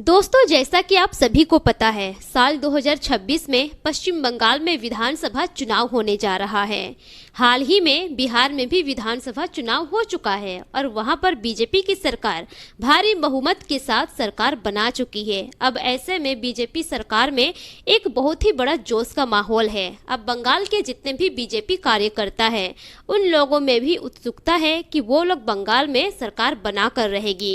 दोस्तों, जैसा कि आप सभी को पता है, साल 2026 में पश्चिम बंगाल में विधानसभा चुनाव होने जा रहा है। हाल ही में बिहार में भी विधानसभा चुनाव हो चुका है और वहां पर बीजेपी की सरकार भारी बहुमत के साथ सरकार बना चुकी है। अब ऐसे में बीजेपी सरकार में एक बहुत ही बड़ा जोश का माहौल है। अब बंगाल के जितने भी बीजेपी कार्यकर्ता हैं, उन लोगों में भी उत्सुकता है कि वो लोग बंगाल में सरकार बना कर रहेगी।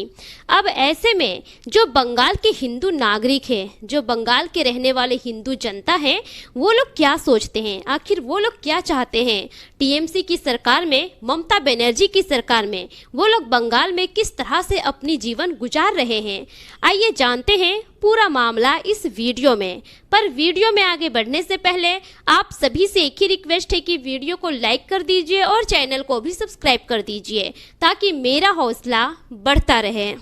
अब ऐसे में जो बंगाल के हिंदू नागरिक हैं, जो बंगाल के रहने वाले हिंदू जनता है, वो लोग क्या सोचते हैं, आखिर वो लोग क्या चाहते हैं। टीएमसी की सरकार में, ममता बनर्जी की सरकार में वो लोग बंगाल में किस तरह से अपनी जीवन गुजार रहे हैं, आइए जानते हैं पूरा मामला इस वीडियो में। पर वीडियो में आगे बढ़ने से पहले आप सभी से एक ही रिक्वेस्ट है कि वीडियो को लाइक कर दीजिए और चैनल को भी सब्सक्राइब कर दीजिए ताकि मेरा हौसला बढ़ता रहे।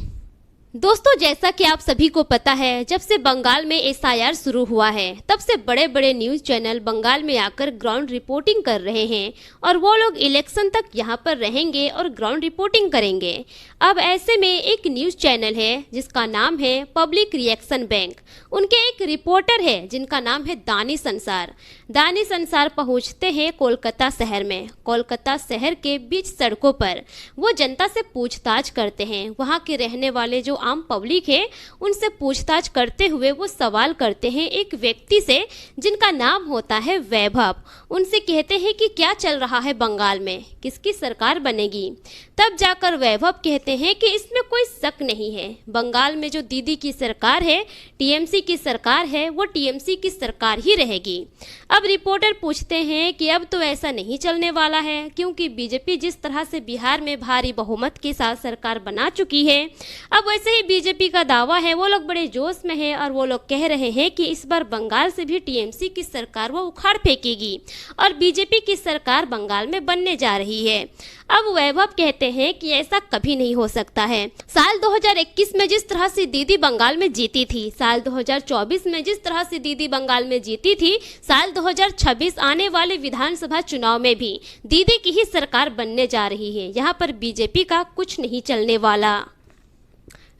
दोस्तों, जैसा कि आप सभी को पता है, जब से बंगाल में एसआईआर शुरू हुआ है, तब से बड़े बड़े न्यूज़ चैनल बंगाल में आकर ग्राउंड रिपोर्टिंग कर रहे हैं और वो लोग इलेक्शन तक यहाँ पर रहेंगे और ग्राउंड रिपोर्टिंग करेंगे। अब ऐसे में एक न्यूज़ चैनल है जिसका नाम है पब्लिक रिएक्शन बैंक। उनके एक रिपोर्टर है जिनका नाम है दानी संसार। दानी संसार पहुँचते हैं कोलकाता शहर में। कोलकाता शहर के बीच सड़कों पर वो जनता से पूछताछ करते हैं। वहाँ के रहने वाले जो आम पब्लिक है, उनसे पूछताछ करते हुए वो सवाल करते हैं एक व्यक्ति से जिनका नाम होता है वैभव। उनसे कहते हैं कि क्या चल रहा है बंगाल में, किसकी सरकार बनेगी। तब जाकर वैभव कहते हैं कि इसमें कोई शक नहीं है, बंगाल में जो दीदी की सरकार है, टीएमसी की सरकार है, वो टीएमसी की सरकार ही रहेगी। अब रिपोर्टर पूछते हैं कि अब तो ऐसा नहीं चलने वाला है, क्योंकि बीजेपी जिस तरह से बिहार में भारी बहुमत के साथ सरकार बना चुकी है। अब वैसे ही बीजेपी का दावा है, वो लोग बड़े जोश में हैं और वो लोग कह रहे हैं कि इस बार बंगाल से भी टीएमसी की सरकार वो उखाड़ फेंकेगी और बीजेपी की सरकार बंगाल में बनने जा रही है। अब वैभव कहते हैं कि ऐसा कभी नहीं हो सकता है। साल 2021 में जिस तरह से दीदी बंगाल में जीती थी, साल 2024 में जिस तरह से दीदी बंगाल में जीती थी, साल 2026 आने वाले विधानसभा चुनाव में भी दीदी की ही सरकार बनने जा रही है। यहाँ पर बीजेपी का कुछ नहीं चलने वाला।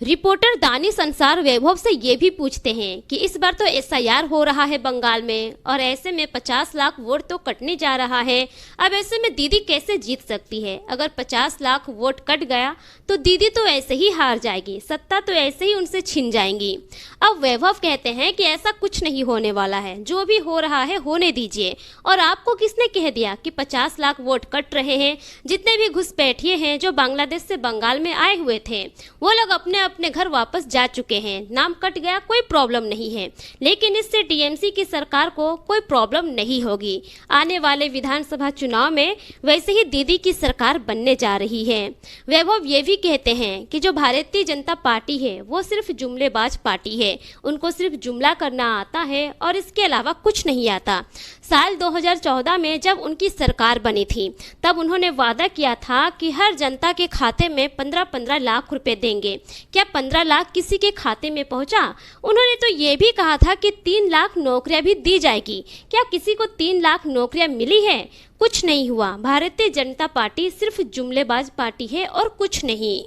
रिपोर्टर दानी संसार वैभव से ये भी पूछते हैं कि इस बार तो एसआईआर हो रहा है बंगाल में और ऐसे में 50 लाख वोट तो कटने जा रहा है। अब ऐसे में दीदी कैसे जीत सकती है? अगर 50 लाख वोट कट गया तो दीदी तो ऐसे ही हार जाएगी, सत्ता तो ऐसे ही उनसे छिन जाएंगी। अब वैभव कहते हैं कि ऐसा कुछ नहीं होने वाला है, जो भी हो रहा है होने दीजिए। और आपको किसने कह दिया कि 50 लाख वोट कट रहे हैं? जितने भी घुसपैठिए हैं जो बांग्लादेश से बंगाल में आए हुए थे, वो लोग अपने घर वापस जा चुके हैं। नाम कट गया, कोई प्रॉब्लम नहीं है, लेकिन इससे टीएमसी की सरकार को कोई प्रॉब्लम नहीं होगी। आने वाले विधानसभा चुनाव में वैसे ही दीदी की सरकार बनने जा रही है। वैभव ये भी कहते हैं कि जो भारतीय जनता पार्टी है वो सिर्फ जुमलेबाज पार्टी है, उनको सिर्फ जुमला करना आता है और इसके अलावा कुछ नहीं आता। साल 2014 में जब उनकी सरकार बनी थी, तब उन्होंने वादा किया था कि हर जनता के खाते में 15-15 लाख रुपए देंगे। क्या 15 लाख किसी के खाते में पहुंचा? उन्होंने तो ये भी कहा था कि 3 लाख नौकरियां भी दी जाएगी। क्या किसी को 3 लाख नौकरियां मिली है? कुछ नहीं हुआ। भारतीय जनता पार्टी सिर्फ जुमलेबाज पार्टी है और कुछ नहीं।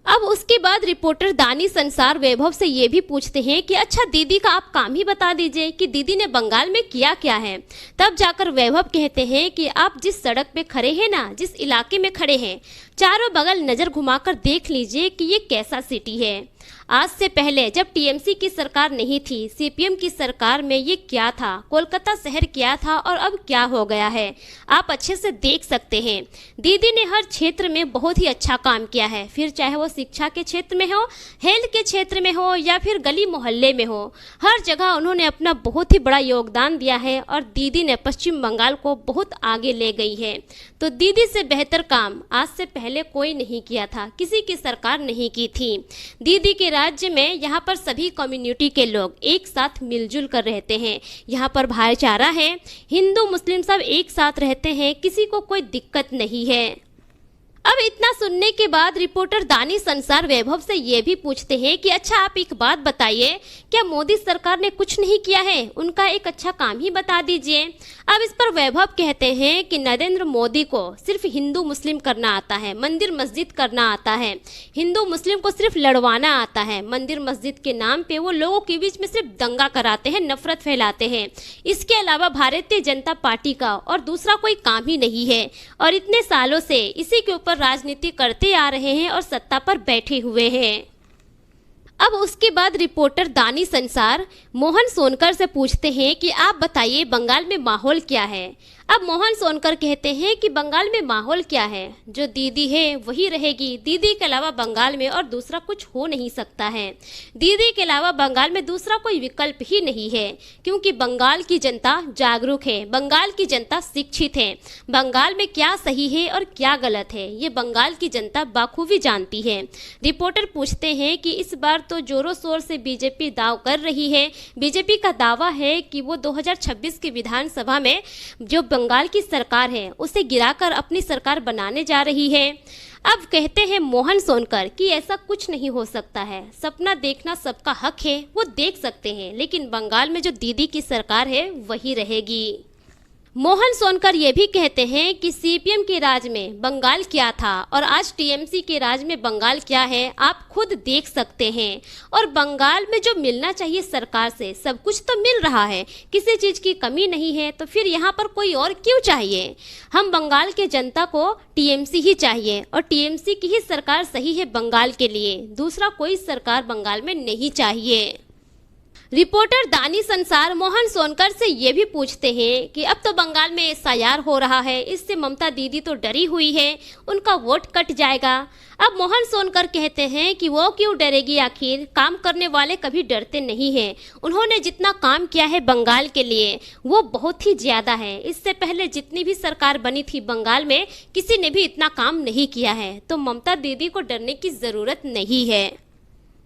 अब उसके बाद रिपोर्टर दानी संसार वैभव से ये भी पूछते हैं कि अच्छा दीदी का आप काम ही बता दीजिए कि दीदी ने बंगाल में किया क्या है। तब जाकर वैभव कहते हैं कि आप जिस सड़क पे खड़े हैं ना, जिस इलाके में खड़े हैं, चारों बगल नज़र घुमाकर देख लीजिए कि ये कैसा सिटी है। आज से पहले जब टीएमसी की सरकार नहीं थी, सीपीएम की सरकार में ये क्या था, कोलकाता शहर क्या था और अब क्या हो गया है, आप अच्छे से देख सकते हैं। दीदी ने हर क्षेत्र में बहुत ही अच्छा काम किया है, फिर चाहे वो शिक्षा के क्षेत्र में हो, हेल्थ के क्षेत्र में हो या फिर गली मोहल्ले में हो, हर जगह उन्होंने अपना बहुत ही बड़ा योगदान दिया है और दीदी ने पश्चिम बंगाल को बहुत आगे ले गई है। तो दीदी से बेहतर काम आज से पहले कोई नहीं किया था, किसी की सरकार नहीं की थी। दीदी के राज्य में यहाँ पर सभी कम्युनिटी के लोग एक साथ मिलजुल कर रहते हैं। यहाँ पर भाईचारा है, हिंदू मुस्लिम सब एक साथ रहते हैं, किसी को कोई दिक्कत नहीं है। अब इतना सुनने के बाद रिपोर्टर दानिश संसार वैभव से ये भी पूछते हैं कि अच्छा आप एक बात बताइए, क्या मोदी सरकार ने कुछ नहीं किया है? उनका एक अच्छा काम ही बता दीजिए। अब इस पर वैभव कहते हैं कि नरेंद्र मोदी को सिर्फ हिंदू मुस्लिम करना आता है, मंदिर मस्जिद करना आता है, हिंदू मुस्लिम को सिर्फ लड़वाना आता है, मंदिर मस्जिद के नाम पे वो लोगों के बीच में सिर्फ दंगा कराते हैं, नफरत फैलाते हैं। इसके अलावा भारतीय जनता पार्टी का और दूसरा कोई काम ही नहीं है और इतने सालों से इसी के ऊपर राजनीति करते आ रहे हैं और सत्ता पर बैठे हुए हैं। अब उसके बाद रिपोर्टर दानिश संसार मोहन सोनकर से पूछते हैं कि आप बताइए बंगाल में माहौल क्या है। अब मोहन सोनकर कहते हैं कि बंगाल में माहौल क्या है, जो दीदी है वही रहेगी, दीदी के अलावा बंगाल में और दूसरा कुछ हो नहीं सकता है। दीदी के अलावा बंगाल में दूसरा कोई विकल्प ही नहीं है, क्योंकि बंगाल की जनता जागरूक है, बंगाल की जनता शिक्षित है। बंगाल में क्या सही है और क्या गलत है ये बंगाल की जनता बाखूबी जानती है। रिपोर्टर पूछते हैं कि इस बार तो जोरों शोर से बीजेपी दाव कर रही है। बीजेपी का दावा है कि वो 2026 की विधानसभा में जो बंगाल की सरकार है उसे गिराकर अपनी सरकार बनाने जा रही है। अब कहते हैं मोहन सोनकर कि ऐसा कुछ नहीं हो सकता है, सपना देखना सबका हक है, वो देख सकते हैं, लेकिन बंगाल में जो दीदी की सरकार है वही रहेगी। मोहन सोनकर ये भी कहते हैं कि सीपीएम के राज में बंगाल क्या था और आज टीएमसी के राज में बंगाल क्या है आप खुद देख सकते हैं। और बंगाल में जो मिलना चाहिए सरकार से सब कुछ तो मिल रहा है, किसी चीज़ की कमी नहीं है, तो फिर यहाँ पर कोई और क्यों चाहिए? हम बंगाल के जनता को टीएमसी ही चाहिए और टीएमसी की ही सरकार सही है बंगाल के लिए, दूसरा कोई सरकार बंगाल में नहीं चाहिए। रिपोर्टर दानिश संसार मोहन सोनकर से ये भी पूछते हैं कि अब तो बंगाल में एसआईआर हो रहा है, इससे ममता दीदी तो डरी हुई है, उनका वोट कट जाएगा। अब मोहन सोनकर कहते हैं कि वो क्यों डरेगी, आखिर काम करने वाले कभी डरते नहीं हैं। उन्होंने जितना काम किया है बंगाल के लिए वो बहुत ही ज़्यादा है। इससे पहले जितनी भी सरकार बनी थी बंगाल में किसी ने भी इतना काम नहीं किया है, तो ममता दीदी को डरने की ज़रूरत नहीं है।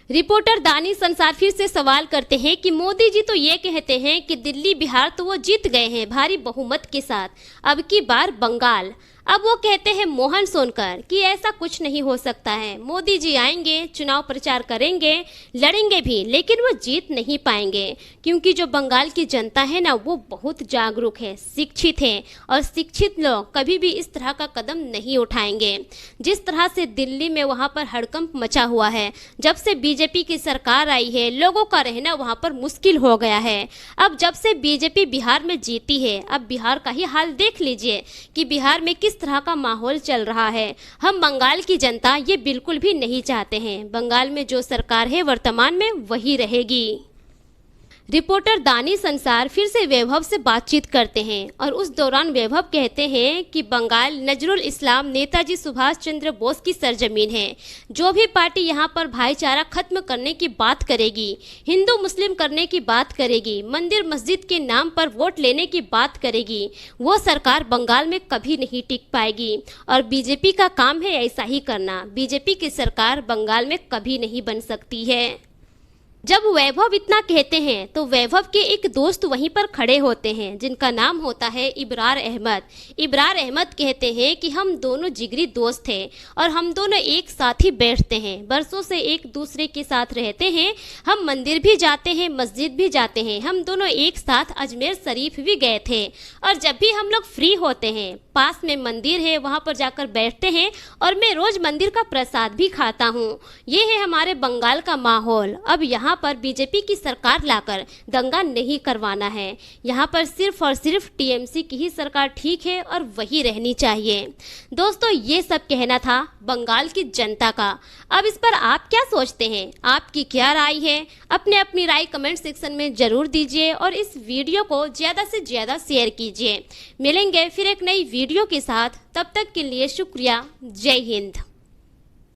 रिपोर्टर दानिश संसार फिर से सवाल करते हैं कि मोदी जी तो ये कहते हैं कि दिल्ली बिहार तो वो जीत गए हैं भारी बहुमत के साथ, अब की बार बंगाल। अब वो कहते हैं मोहन सोनकर कि ऐसा कुछ नहीं हो सकता है, मोदी जी आएंगे, चुनाव प्रचार करेंगे, लड़ेंगे भी, लेकिन वो जीत नहीं पाएंगे, क्योंकि जो बंगाल की जनता है ना वो बहुत जागरूक है, शिक्षित है और शिक्षित लोग कभी भी इस तरह का कदम नहीं उठाएंगे। जिस तरह से दिल्ली में वहाँ पर हड़कंप मचा हुआ है, जब से बीजेपी की सरकार आई है लोगों का रहना वहाँ पर मुश्किल हो गया है। अब जब से बीजेपी बिहार में जीती है, अब बिहार का ही हाल देख लीजिए कि बिहार में किस तरह का माहौल चल रहा है। हम बंगाल की जनता ये बिल्कुल भी नहीं चाहते हैं, बंगाल में जो सरकार है वर्तमान में वही रहेगी। रिपोर्टर दानिश संसार फिर से वैभव से बातचीत करते हैं और उस दौरान वैभव कहते हैं कि बंगाल नजरुल इस्लाम नेताजी सुभाष चंद्र बोस की सरजमीन है। जो भी पार्टी यहाँ पर भाईचारा खत्म करने की बात करेगी, हिंदू मुस्लिम करने की बात करेगी, मंदिर मस्जिद के नाम पर वोट लेने की बात करेगी, वो सरकार बंगाल में कभी नहीं टिक पाएगी। और बीजेपी का काम है ऐसा ही करना, बीजेपी की सरकार बंगाल में कभी नहीं बन सकती है। जब वैभव इतना कहते हैं तो वैभव के एक दोस्त वहीं पर खड़े होते हैं जिनका नाम होता है इब्रार अहमद। इब्रार अहमद कहते हैं कि हम दोनों जिगरी दोस्त हैं और हम दोनों एक साथ ही बैठते हैं, बरसों से एक दूसरे के साथ रहते हैं, हम मंदिर भी जाते हैं, मस्जिद भी जाते हैं, हम दोनों एक साथ अजमेर शरीफ भी गए थे और जब भी हम लोग फ्री होते हैं पास में मंदिर है वहाँ पर जाकर बैठते हैं और मैं रोज़ मंदिर का प्रसाद भी खाता हूँ। ये है हमारे बंगाल का माहौल। अब यहाँ पर बीजेपी की सरकार लाकर दंगा नहीं करवाना है, यहाँ पर सिर्फ और सिर्फ टीएमसी की ही सरकार ठीक है और वही रहनी चाहिए। दोस्तों ये सब कहना था बंगाल की जनता का। अब इस पर आप क्या सोचते हैं, आपकी क्या राय है? अपनी राय कमेंट सेक्शन में जरूर दीजिए और इस वीडियो को ज़्यादा से ज़्यादा शेयर कीजिए। मिलेंगे फिर एक नई वीडियो के साथ, तब तक के लिए शुक्रिया। जय हिंद।